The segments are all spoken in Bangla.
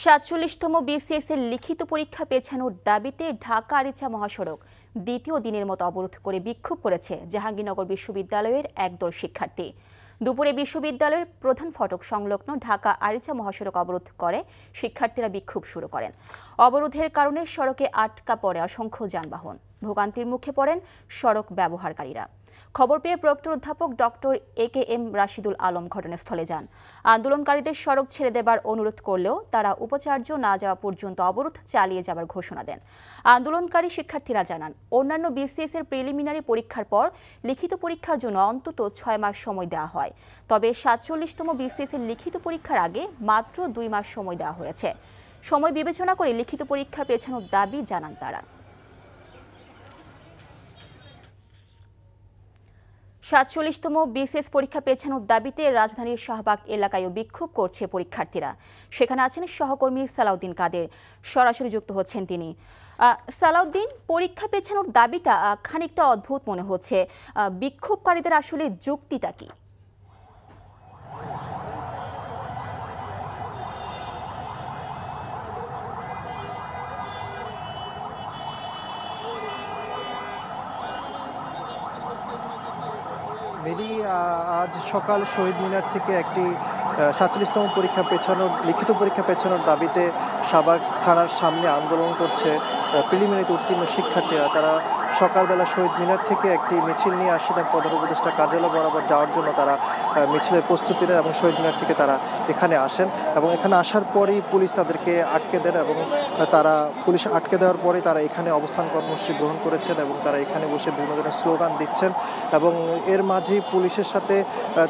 ৪৭তম বিসিএস এর লিখিত পরীক্ষা পেছানোর দাবিতে ঢাকা আরিচা মহাসড়ক দ্বিতীয় দিনের মতো অবরোধ করে বিক্ষোভ করেছে জাহাঙ্গীরনগর বিশ্ববিদ্যালয়ের একদল শিক্ষার্থী। দুপুরে বিশ্ববিদ্যালয়ের প্রধান ফটক সংলগ্ন ঢাকা আরিচা মহাসড়ক অবরোধ করে শিক্ষার্থীরা বিক্ষোভ শুরু করেন। অবরোধের কারণে সড়কে আটকা পড়ে অসংখ্য যানবাহন। ভোগান্তির মুখে পড়েন সড়ক ব্যবহারকারীরা। খবর পেয়ে প্রক্টর অধ্যাপক ডক্টর AKM রাশিদুল আলম ঘটনাস্থলে যান। আন্দোলনকারীদের সড়ক ছেড়ে দেবার অনুরোধ করলেও তারা উপাচার্য না যাওয়া পর্যন্ত অবরোধ চালিয়ে যাবার ঘোষণা দেন। আন্দোলনকারী শিক্ষার্থীরা জানান, অন্যান্য বিসিএস এর প্রিলিমিনারি পরীক্ষার পর লিখিত পরীক্ষার জন্য অন্তত 6 মাস সময় দেওয়া হয়। তবে ৪৭তম বিসিএস এর লিখিত পরীক্ষার আগে মাত্র 2 মাস সময় দেওয়া হয়েছে। সময় বিবেচনা করে লিখিত পরীক্ষা পেছানোর দাবি জানান তারা। ৪৭তম বিসিএস পরীক্ষা পেছানোর দাবিতে রাজধানীর শাহবাগ এলাকায়ও বিক্ষোভ করছে পরীক্ষার্থীরা। সেখানে আছেন সহকর্মী সালাউদ্দিন কাদের, সরাসরি যুক্ত হচ্ছেন তিনি। সালাউদ্দিন, পরীক্ষা পেছানোর দাবিটা খানিকটা অদ্ভুত মনে হচ্ছে। বিক্ষোভকারীদের আসলে যুক্তিটা কি? মিলি, আজ সকাল শহীদ মিনার থেকে একটি ৪৭তম লিখিত পরীক্ষা পেছানোর দাবিতে শাহবাগ থানার সামনে আন্দোলন করছে প্রিলিমিনারিতে উত্তীর্ণ শিক্ষার্থীরা। তারা সকালবেলা শহীদ মিনার থেকে একটি মিছিল নিয়ে আসেন প্রধান উপদেষ্টা কার্যালয় বরাবর যাওয়ার জন্য। তারা মিছিলের প্রস্তুতি নেন এবং শহীদ মিনার থেকে তারা এখানে আসেন এবং এখানে আসার পরেই পুলিশ তাদেরকে আটকে দেন এবং পুলিশ আটকে দেওয়ার পরে তারা এখানে অবস্থান কর্মসূচি গ্রহণ করেছেন এবং তারা এখানে বসে বিভিন্ন ধরনের স্লোগান দিচ্ছেন এবং এর মাঝেই পুলিশের সাথে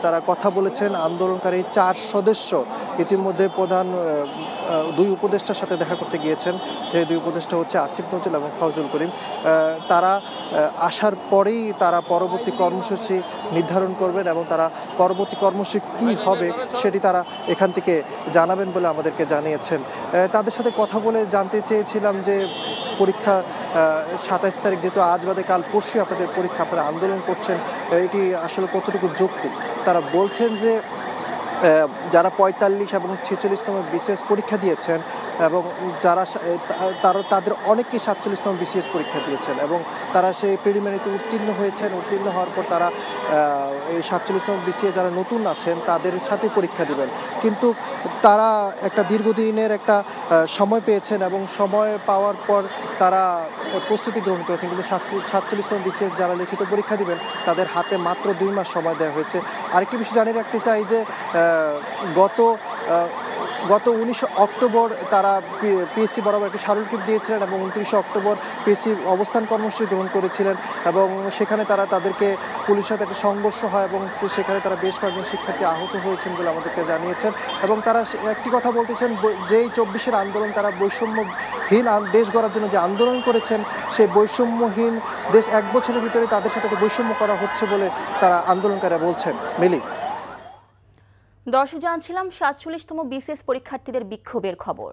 তারা কথা বলেছেন। আন্দোলনকারী 4 সদস্য ইতিমধ্যে প্রধান 2 উপদেষ্টার সাথে দেখা করতে গিয়েছেন। সেই 2 উপদেষ্টা হচ্ছে আসিফ নজরুল এবং ফজলুল করিম। তারা আসার পরেই তারা পরবর্তী কর্মসূচি নির্ধারণ করবেন এবং তারা পরবর্তী কর্মসূচি কী হবে সেটি তারা এখান থেকে জানাবেন বলে আমাদেরকে জানিয়েছেন। তাদের সাথে কথা বলে জানতে চেয়েছিলাম যে পরীক্ষা 27 তারিখ, যেহেতু আজ বাদে কাল পরশু আপনাদের পরীক্ষা, আপনারা আন্দোলন করছেন, এটি আসলে কতটুকু যৌক্তিক? তারা বলছেন যে যারা 45 এবং 46তম বিসিএস পরীক্ষা দিয়েছেন এবং তাদের অনেকেই 47তম বিসিএস পরীক্ষা দিয়েছেন এবং তারা সেই প্রিলিমিনারিতে উত্তীর্ণ হয়েছেন। উত্তীর্ণ হওয়ার পর তারা এই 47তম বিসিএস যারা নতুন আছেন তাদের সাথে পরীক্ষা দিবেন, কিন্তু তারা একটা দীর্ঘদিনের একটা সময় পেয়েছেন এবং সময় পাওয়ার পর তারা প্রস্তুতি গ্রহণ করেছেন, কিন্তু 47তম বিসিএস যারা লিখিত পরীক্ষা দিবেন তাদের হাতে মাত্র 2 মাস সময় দেওয়া হয়েছে। আরেকটি বিষয় জানিয়ে রাখতে চাই যে গত 19 অক্টোবর তারা পিএসসি বরাবর একটি স্মারকলিপি দিয়েছিলেন এবং 29 অক্টোবর পিএসসি অবস্থান কর্মসূচি গ্রহণ করেছিলেন এবং সেখানে তাদেরকে পুলিশের সাথে একটা সংঘর্ষ হয় এবং সেখানে তারা বেশ কয়েকজন শিক্ষার্থী আহত হয়েছেন বলে আমাদেরকে জানিয়েছেন এবং তারা একটি কথা বলতেছেন, যেই 24-এর আন্দোলন, তারা বৈষম্যহীন দেশ গড়ার জন্য যে আন্দোলন করেছেন সেই বৈষম্যহীন দেশ 1 বছরের ভিতরে তাদের সাথে বৈষম্য করা হচ্ছে বলে তারা আন্দোলনকারীরা বলছেন। মিলি, দর্শক, জানছিলাম ৪৭তম বিসিএস পরীক্ষার্থীদের বিক্ষোভের খবর।